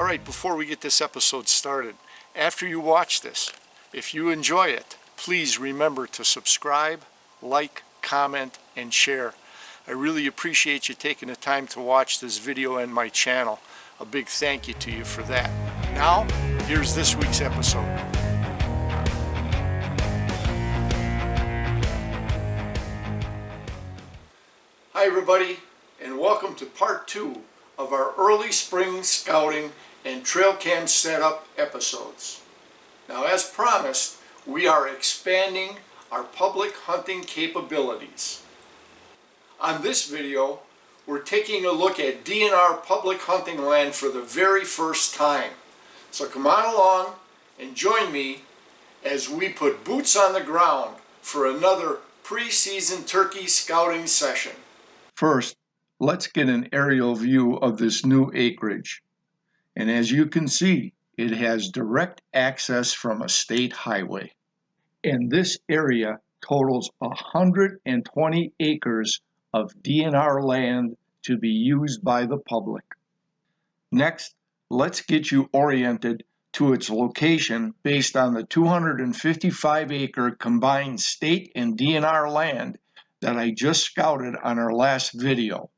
Alright, before we get this episode started, after you watch this, if you enjoy it, please remember to subscribe, like, comment, and share. I really appreciate you taking the time to watch this video and my channel. A big thank you to you for that. Now, here's this week's episode. Hi everybody, and welcome to part 2 of our early spring scouting and trail cam setup episodes. Now, as promised, we are expanding our public hunting capabilities. On this video, we're taking a look at DNR public hunting land for the very first time. So come on along and join me as we put boots on the ground for another pre-season turkey scouting session. First, let's get an aerial view of this new acreage. And as you can see, it has direct access from a state highway. And this area totals 120 acres of DNR land to be used by the public. Next, let's get you oriented to its location based on the 255-acre combined state and DNR land that I just scouted on our last video.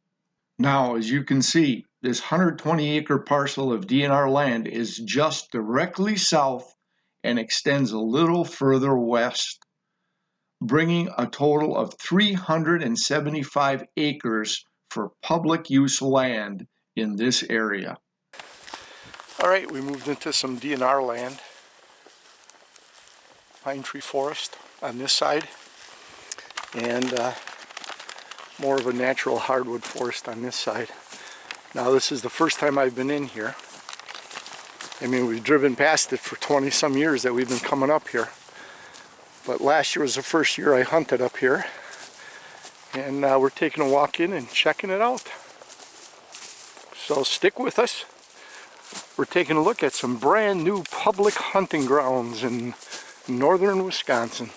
Now, as you can see, this 120-acre parcel of DNR land is just directly south and extends a little further west, bringing a total of 375 acres for public use land in this area. All right, we moved into some DNR land, pine tree forest on this side, and more of a natural hardwood forest on this side. Now, this is the first time I've been in here. I mean, we've driven past it for 20 some years that we've been coming up here. But last year was the first year I hunted up here. And we're taking a walk in and checking it out. So stick with us. We're taking a look at some brand new public hunting grounds in northern Wisconsin.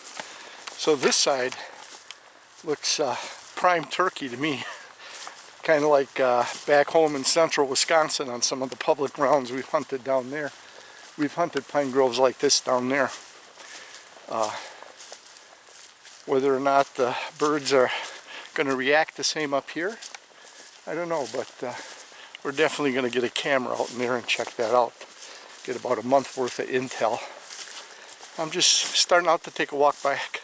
So this side looks prime turkey to me. Kind of like back home in central Wisconsin on some of the public grounds we've hunted down there. We've hunted pine groves like this down there. Whether or not the birds are going to react the same up here, I don't know, but we're definitely going to get a camera out in there and check that out. Get about a month worth of intel. I'm just starting out to take a walk back.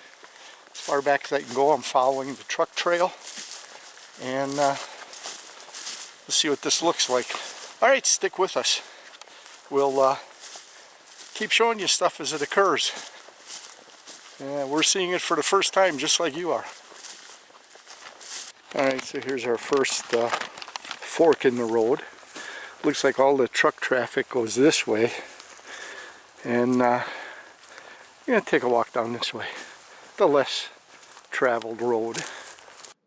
As far back as I can go, I'm following the truck trail. And let's see what this looks like. Alright, stick with us. We'll keep showing you stuff as it occurs. We're seeing it for the first time, just like you are. Alright, so here's our first fork in the road. Looks like all the truck traffic goes this way. And we're going to take a walk down this way. The less traveled road.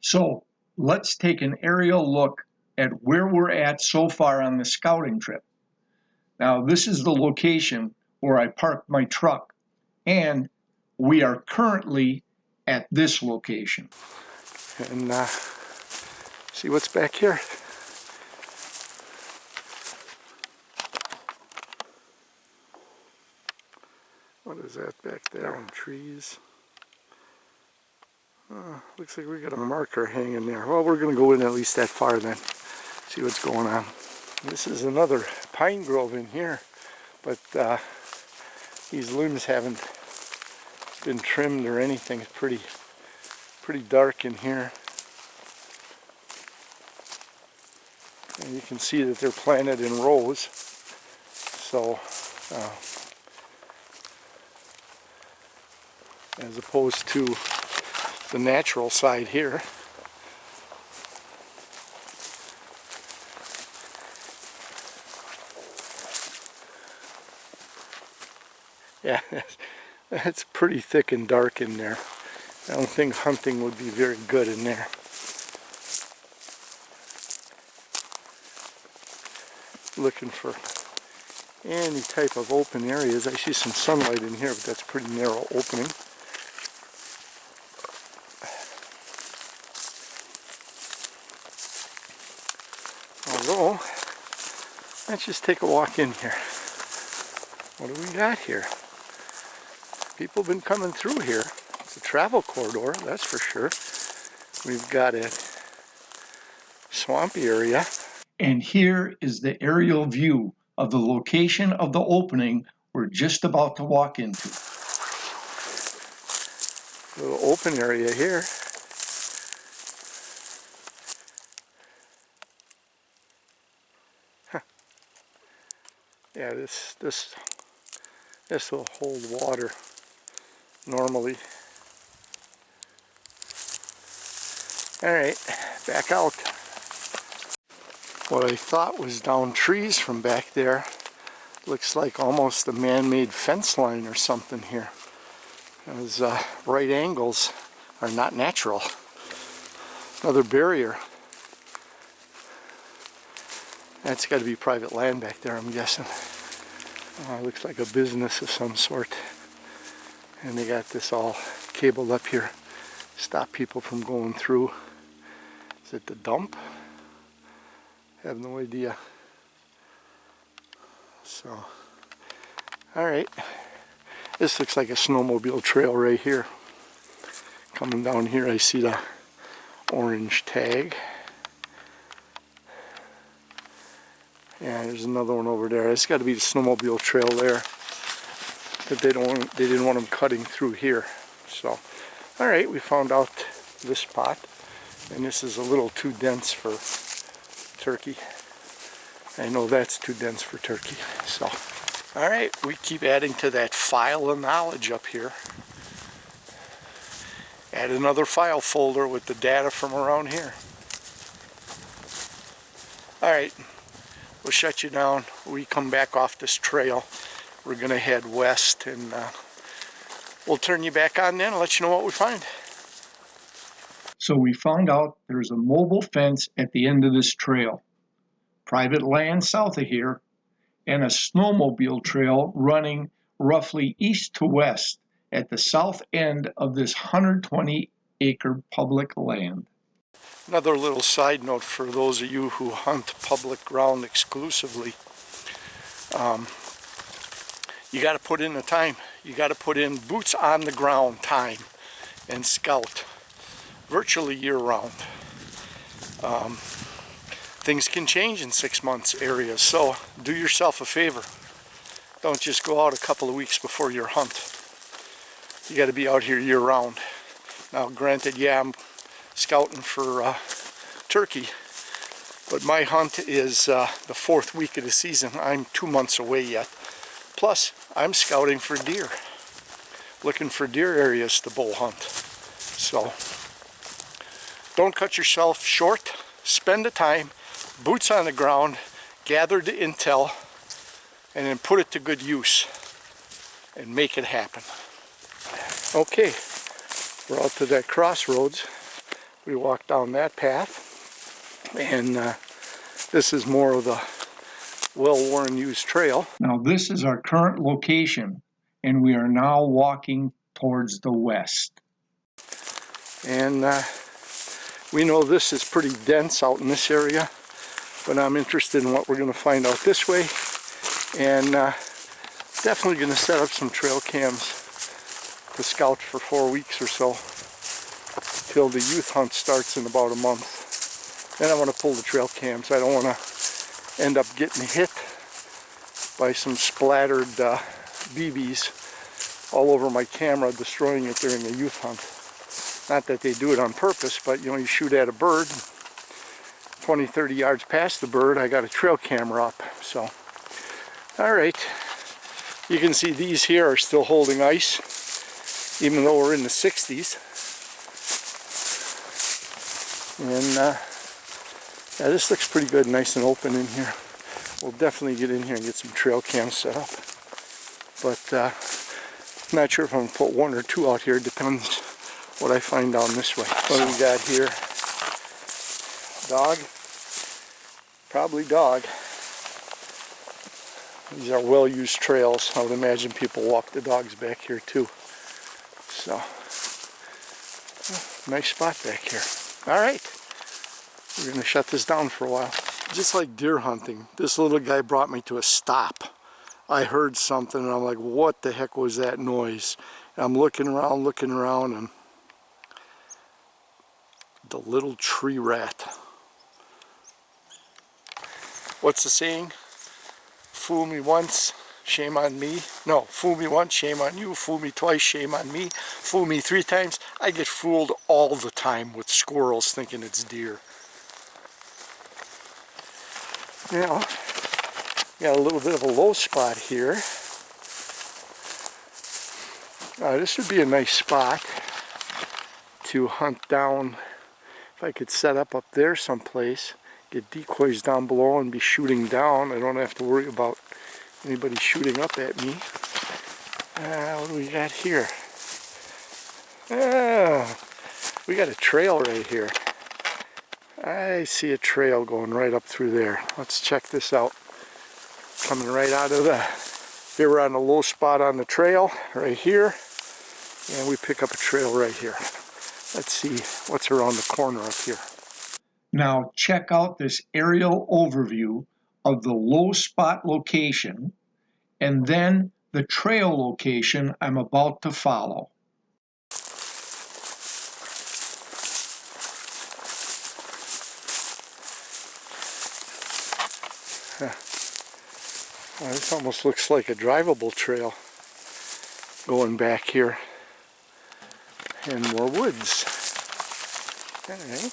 So, let's take an aerial look at where we're at so far on the scouting trip. Now, this is the location where I parked my truck, and we are currently at this location. And see what's back here. What is that back there in trees? Looks like we got a marker hanging there. Well, we're going to go in at least that far then. See what's going on. This is another pine grove in here, but these limbs haven't been trimmed or anything. It's pretty dark in here. And you can see that they're planted in rows. So, as opposed to the natural side here. Yeah, that's pretty thick and dark in there. I don't think hunting would be very good in there. Looking for any type of open areas. I see some sunlight in here, but that's a pretty narrow opening. Although Let's just take a walk in here. What do we got here? People have been coming through here. It's a travel corridor, that's for sure. We've got a swampy area. And here is the aerial view of the location of the opening we're just about to walk into. Little open area here. Huh. Yeah, this will hold water normally. All right, back out. What I thought was down trees from back there looks like almost a man-made fence line or something here. Those right angles are not natural. Another barrier. That's got to be private land back there, I'm guessing. Looks like a business of some sort. And they got this all cabled up here. Stop people from going through. Is it the dump? I have no idea. So, alright. This looks like a snowmobile trail right here. Coming down here, I see the orange tag. Yeah, there's another one over there. It's got to be the snowmobile trail there. But they didn't want them cutting through here. So, alright, we found out this spot. And this is a little too dense for turkey. I know that's too dense for turkey. So, alright, we keep adding to that file of knowledge up here. Add another file folder with the data from around here. Alright, we'll shut you down. We come back off this trail. We're going to head west and we'll turn you back on then and let you know what we find. So we found out there's a mobile fence at the end of this trail. Private land south of here, and a snowmobile trail running roughly east to west at the south end of this 120-acre public land. Another little side note for those of you who hunt public ground exclusively. You got to put in the time. You got to put in boots on the ground time and scout virtually year-round. Things can change in 6 months areas, so do yourself a favor. Don't just go out a couple of weeks before your hunt. You got to be out here year-round. Now, granted, yeah, I'm scouting for turkey, but my hunt is the 4th week of the season. I'm 2 months away yet. Plus, I'm scouting for deer, looking for deer areas to bull hunt. So, don't cut yourself short. Spend the time, boots on the ground, gather the intel, and then put it to good use and make it happen. Okay, we're out to that crossroads. We walked down that path, and this is more of the well-worn used trail. Now this is our current location, and we are now walking towards the west. And we know this is pretty dense out in this area, but I'm interested in what we're going to find out this way, and definitely going to set up some trail cams to scout for 4 weeks or so till the youth hunt starts in about a month. Then I want to pull the trail cams. I don't want to end up getting hit by some splattered BBs all over my camera, destroying it during the youth hunt. Not that they do it on purpose, but you know, you shoot at a bird, 20, 30 yards past the bird, I got a trail camera up. So, alright, you can see these here are still holding ice, even though we're in the 60s. And yeah, this looks pretty good, nice and open in here. We'll definitely get in here and get some trail cams set up. But I'm not sure if I'm going to put 1 or 2 out here, it depends what I find down this way. What do we got here? Dog? Probably dog. These are well-used trails. I would imagine people walk the dogs back here too. So, nice spot back here. Alright, we're going to shut this down for a while. Just like deer hunting, this little guy brought me to a stop. I heard something and I'm like, what the heck was that noise? And I'm looking around, and the little tree rat. What's the saying? Fool me once, shame on me. No, fool me once, shame on you. Fool me twice, shame on me. Fool me 3 times. I get fooled all the time with squirrels thinking it's deer. Now, got a little bit of a low spot here. This would be a nice spot to hunt down. If I could set up there someplace, get decoys down below and be shooting down. I don't have to worry about anybody shooting up at me. What do we got here? We got a trail right here. I see a trail going right up through there. Let's check this out. Coming right out of here we're on a low spot on the trail right here, and we pick up a trail right here. Let's see what's around the corner up here. Now check out this aerial overview of the low spot location and then the trail location I'm about to follow. This almost looks like a drivable trail going back here, and more woods. All right, let's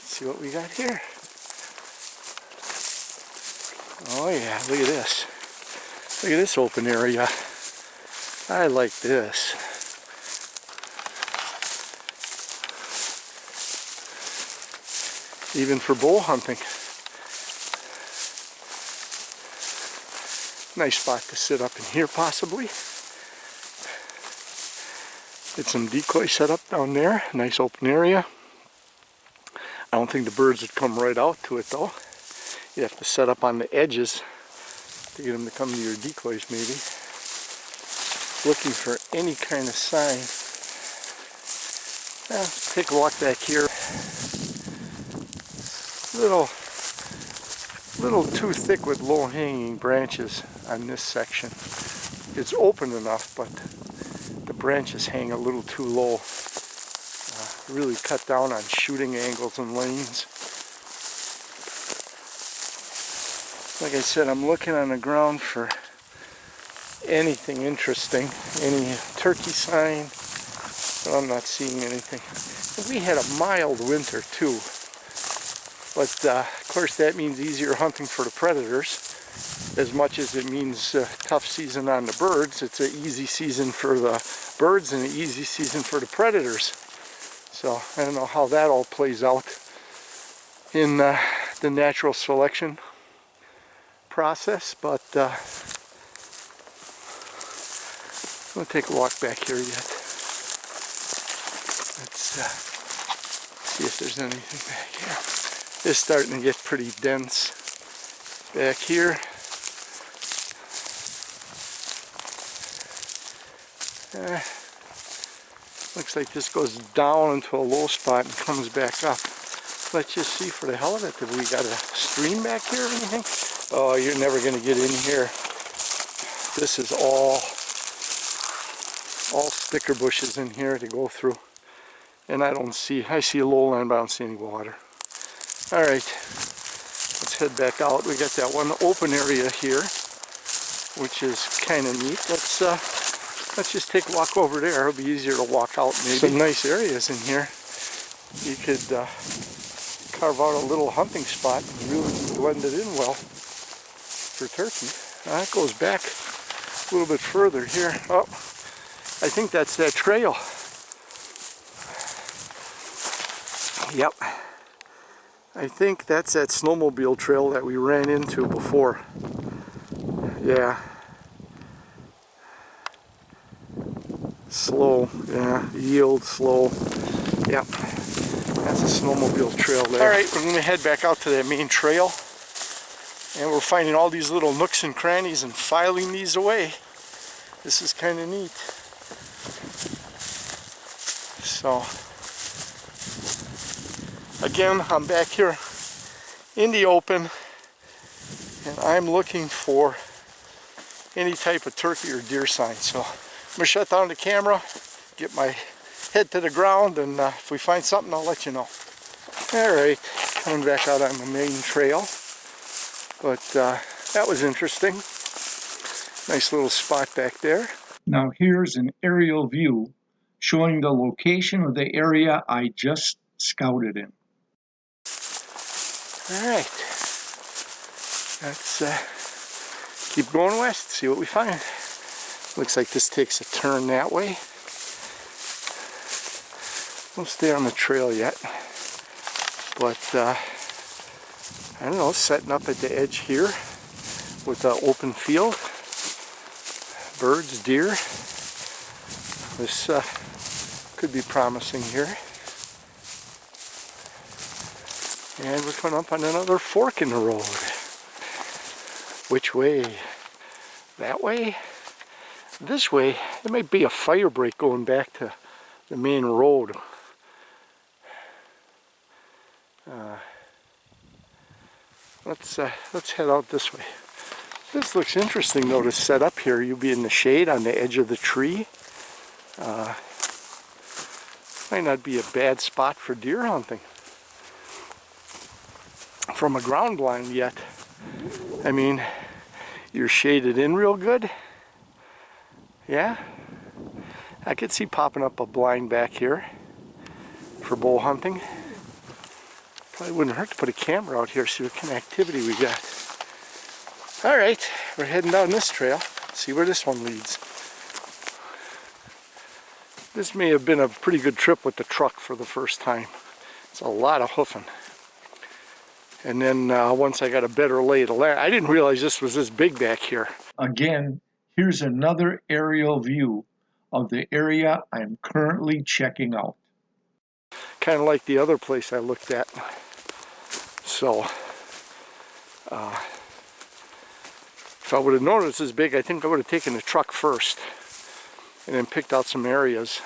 see what we got here. Oh yeah, look at this. Look at this open area. I like this. Even for bow hunting. Nice spot to sit up in here possibly. Get some decoy set up down there. Nice open area. I don't think the birds would come right out to it though. You have to set up on the edges to get them to come to your decoys maybe. Looking for any kind of sign. Take a walk back here. Little too thick with low-hanging branches on this section. It's open enough, but the branches hang a little too low. Really cut down on shooting angles and lanes. Like I said, I'm looking on the ground for anything interesting, any turkey sign, but I'm not seeing anything. We had a mild winter too. But of course that means easier hunting for the predators. As much as it means tough season on the birds, it's an easy season for the birds and an easy season for the predators. So I don't know how that all plays out in the natural selection process, but I'm going to take a walk back here yet. Let's see if there's anything back here. It's starting to get pretty dense back here. Looks like this goes down into a low spot and comes back up. Let's just see for the hell of it. Have we got a stream back here or anything? Oh, you're never going to get in here. This is all sticker bushes in here to go through. And I see a lowland, but I don't see any water. All right, let's head back out. We got that one open area here, which is kind of neat. Let's just take a walk over there. It'll be easier to walk out maybe. Some nice areas in here. You could carve out a little hunting spot and really blend it in well for turkey. That goes back a little bit further here. Oh, I think that's that trail. Yep. I think that's that snowmobile trail that we ran into before. Yeah. Slow, yeah, yield, slow. Yep. That's a snowmobile trail there. Alright, we're going to head back out to that main trail. And we're finding all these little nooks and crannies and filing these away. This is kind of neat. So, again, I'm back here in the open, and I'm looking for any type of turkey or deer sign. So I'm gonna shut down the camera, get my head to the ground, and if we find something, I'll let you know. Alright, coming back out on the main trail, but that was interesting. Nice little spot back there. Now here's an aerial view showing the location of the area I just scouted in. Alright, let's keep going west, see what we find. Looks like this takes a turn that way. We'll stay on the trail yet, but I don't know, setting up at the edge here with an open field, birds, deer. This could be promising here. And we're coming up on another fork in the road. Which way? That way? This way? There might be a fire break going back to the main road. Let's head out this way. This looks interesting though to set up here. You'll be in the shade on the edge of the tree. Might not be a bad spot for deer hunting. From a ground blind yet. I mean, you're shaded in real good. Yeah. I could see popping up a blind back here for bow hunting. Probably wouldn't hurt to put a camera out here, see what kind of activity we got. Alright, we're heading down this trail. See where this one leads. This may have been a pretty good trip with the truck for the first time. It's a lot of hoofing. And then once I got a better lay of the land, I didn't realize this was this big back here. Again, here's another aerial view of the area I'm currently checking out. Kind of like the other place I looked at. So, if I would have known it was this big, I think I would have taken the truck first and then picked out some areas.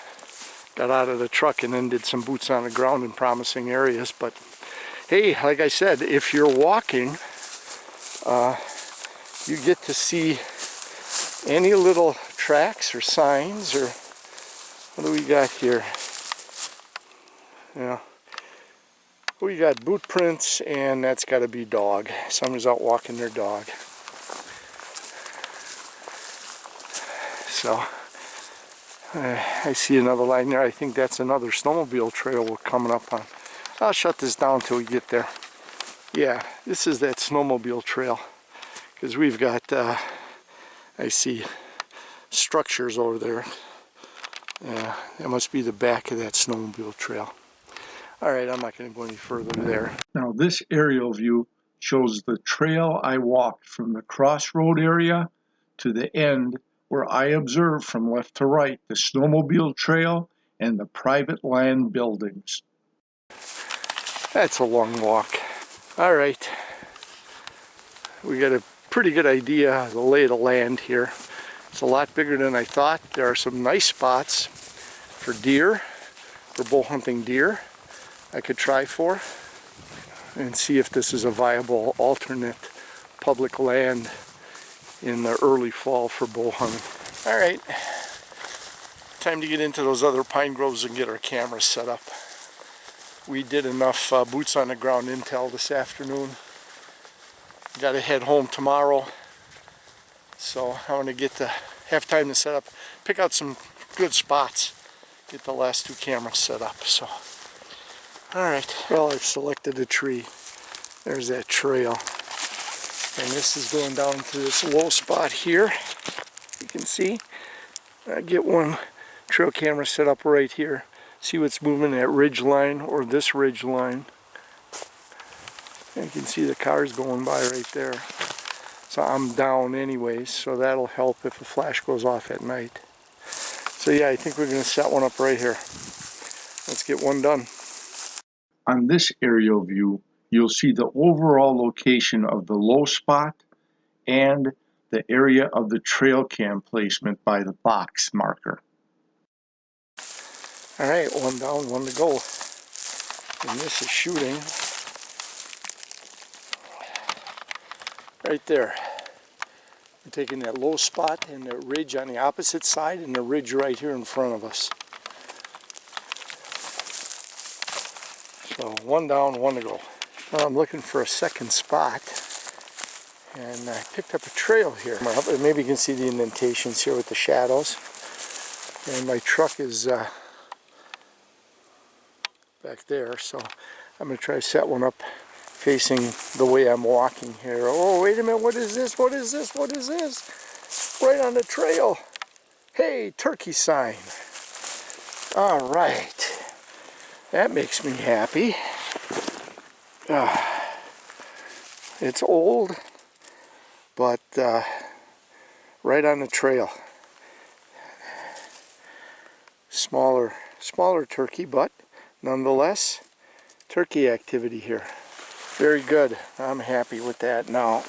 Got out of the truck and then did some boots on the ground in promising areas. But hey, like I said, if you're walking, you get to see any little tracks or signs, or what do we got here? Yeah, we got boot prints, and that's got to be dog. Someone's out walking their dog. So I see another line there. I think that's another snowmobile trail we're coming up on. I'll shut this down till we get there. Yeah, this is that snowmobile trail, because we've got I see structures over there. Yeah, that must be the back of that snowmobile trail. Alright, I'm not going to go any further there. Now this aerial view shows the trail I walked from the crossroad area to the end, where I observed from left to right the snowmobile trail and the private land buildings. That's a long walk. Alright, we got a pretty good idea of the lay of the land here. It's a lot bigger than I thought. There are some nice spots for deer, for bow hunting deer. I could try for and see if this is a viable alternate public land in the early fall for bow hunting. Alright, time to get into those other pine groves and get our cameras set up. We did enough boots on the ground intel this afternoon. Got to head home tomorrow, so I want to have time to set up, pick out some good spots, get the last two cameras set up. So alright, well, I've selected a tree. There's that trail. And this is going down to this low spot here. You can see. I get one trail camera set up right here. See what's moving, that ridge line or this ridge line. And you can see the cars going by right there. So I'm down anyways, so that'll help if a flash goes off at night. So yeah, I think we're going to set one up right here. Let's get one done. On this aerial view, you'll see the overall location of the low spot and the area of the trail cam placement by the box marker. Alright, one down, one to go. And this is shooting right there. We're taking that low spot and the ridge on the opposite side and the ridge right here in front of us. So one down, one to go. Now I'm looking for a second spot, and I picked up a trail here. Maybe you can see the indentations here with the shadows. And my truck is back there, so I'm going to try to set one up facing the way I'm walking here. Oh, wait a minute, what is this? What is this? What is this? Right on the trail. Hey, turkey sign. All right. That makes me happy. It's old, but right on the trail. Smaller turkey, but nonetheless, turkey activity here. Very good. I'm happy with that. Now,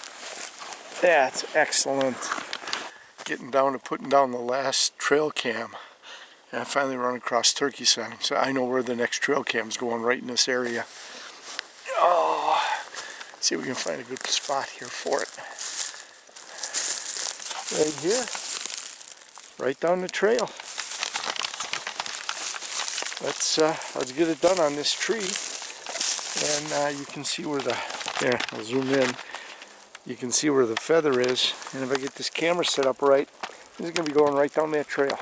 that's excellent. Getting down to putting down the last trail cam. And I finally run across turkey sign. So I know where the next trail cam is going, right in this area. Oh, let's see if we can find a good spot here for it. Right here. Right down the trail. Let's get it done on this tree. And you can see where there, I'll zoom in. You can see where the feather is. And if I get this camera set up right, this is going to be going right down that trail.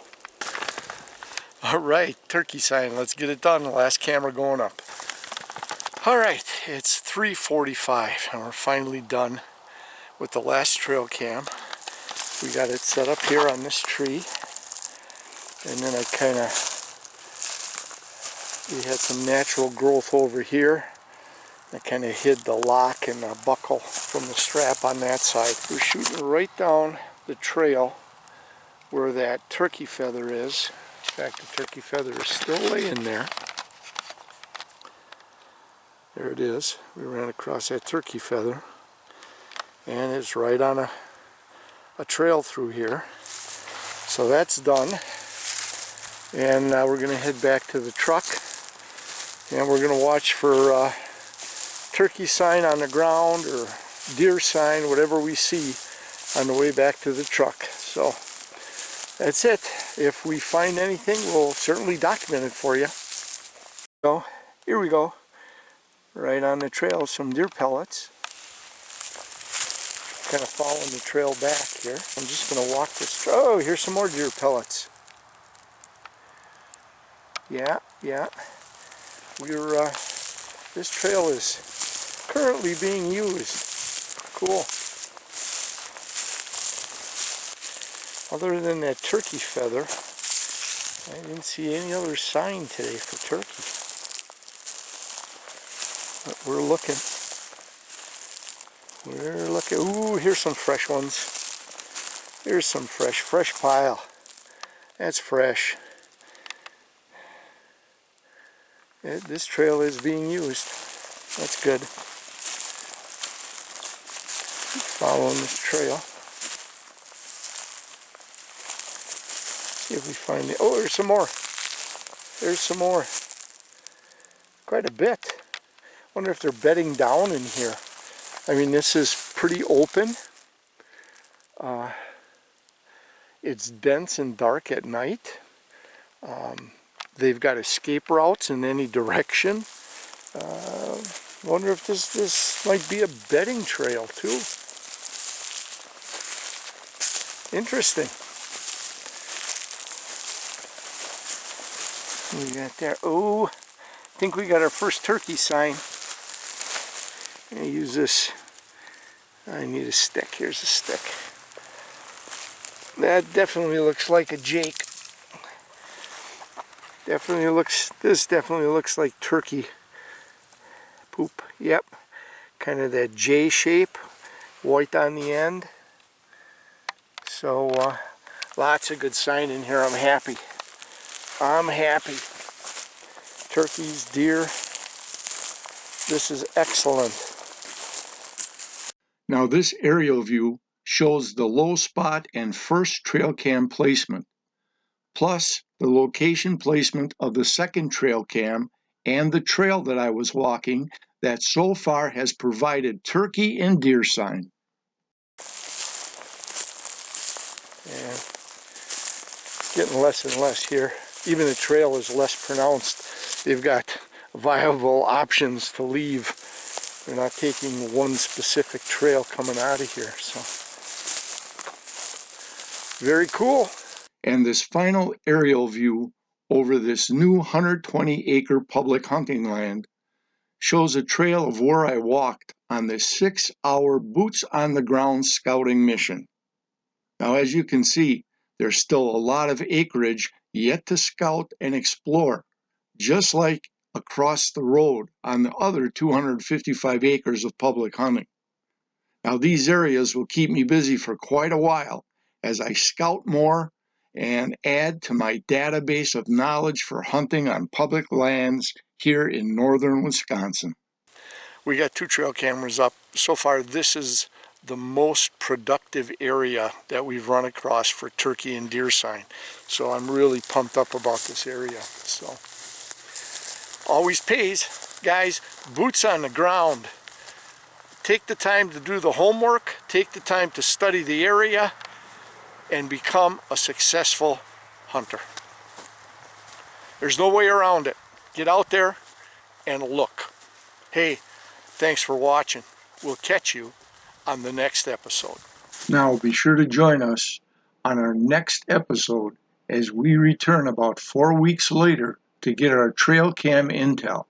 Alright, turkey sign, let's get it done. The last camera going up. Alright, it's 3:45 and we're finally done with the last trail cam. We got it set up here on this tree. And then we had some natural growth over here. I kind of hid the lock and the buckle from the strap on that side. We're shooting right down the trail where that turkey feather is. In fact, the turkey feather is still laying there. There it is. We ran across that turkey feather. And it's right on a trail through here. So that's done. And now we're going to head back to the truck. And we're going to watch for turkey sign on the ground or deer sign, whatever we see on the way back to the truck. So that's it. If we find anything, we'll certainly document it for you. So here we go. Right on the trail, some deer pellets. Kind of following the trail back here. I'm just going to walk this. Oh, here's some more deer pellets. Yeah. This trail is currently being used. Cool. Other than that turkey feather, I didn't see any other sign today for turkey. But we're looking. Ooh, here's some fresh ones. Here's some fresh pile. That's fresh. This trail is being used. That's good. Following this trail. See if we find it. Oh, there's some more. There's some more. Quite a bit. Wonder if they're bedding down in here. I mean, this is pretty open. It's dense and dark at night. They've got escape routes in any direction. Wonder if this might be a bedding trail too. Interesting. We got there. Oh, I think we got our first turkey sign. I'm gonna use this. I need a stick. Here's a stick. That definitely looks like a Jake. This definitely looks like turkey poop. Yep. Kind of that J shape, white on the end. So lots of good sign in here. I'm happy. Turkeys, deer. This is excellent. Now this aerial view shows the low spot and first trail cam placement, plus the location placement of the second trail cam and the trail that I was walking that so far has provided turkey and deer sign. And getting less and less here. Even the trail is less pronounced. They've got viable options to leave. They're not taking one specific trail coming out of here. So very cool. And this final aerial view over this new 120-acre public hunting land shows a trail of where I walked on this 6-hour boots-on-the-ground scouting mission. Now, as you can see, there's still a lot of acreage yet to scout and explore, just like across the road on the other 255 acres of public hunting. Now, these areas will keep me busy for quite a while as I scout more and add to my database of knowledge for hunting on public lands here in northern Wisconsin. We got 2 trail cameras up. So far, this is the most productive area that we've run across for turkey and deer sign. So I'm really pumped up about this area. So always pays, guys. Boots on the ground. Take the time to do the homework, take the time to study the area, and become a successful hunter. There's no way around it. Get out there and look. Hey, thanks for watching. We'll catch you on the next episode. Now be sure to join us on our next episode as we return about 4 weeks later to get our trail cam intel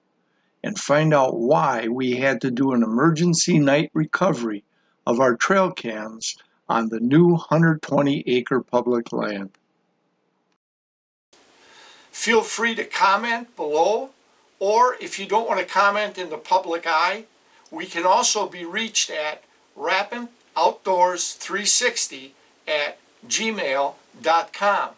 and find out why we had to do an emergency night recovery of our trail cams on the new 120-acre public land. Feel free to comment below, or if you don't want to comment in the public eye, we can also be reached at rapantoutdoors360@gmail.com.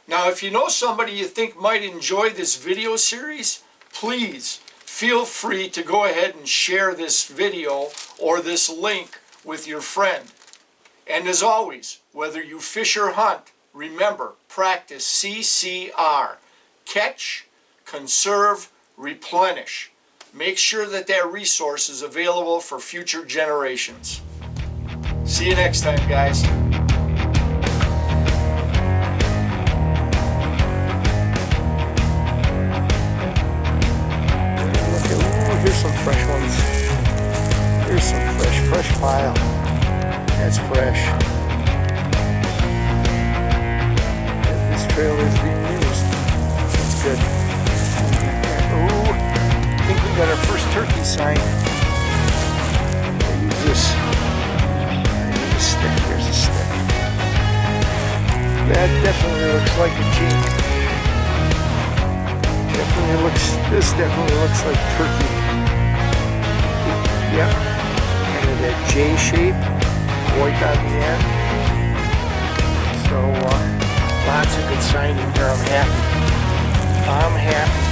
Now, if you know somebody you think might enjoy this video series, please feel free to go ahead and share this video or this link with your friend. And as always, whether you fish or hunt, remember, practice CCR. Catch, conserve, replenish. Make sure that that resource is available for future generations. See you next time, guys. Here's some fresh ones. Here's some fresh file. That's fresh. This trail is being used. That's good. Ooh, I think we got our first turkey sign. I'll use this. I need a stick. There's a stick. That definitely looks like a jink. This definitely looks like turkey. Yep. Kind of that J shape. White on the end. So lots of good signing here. I'm happy.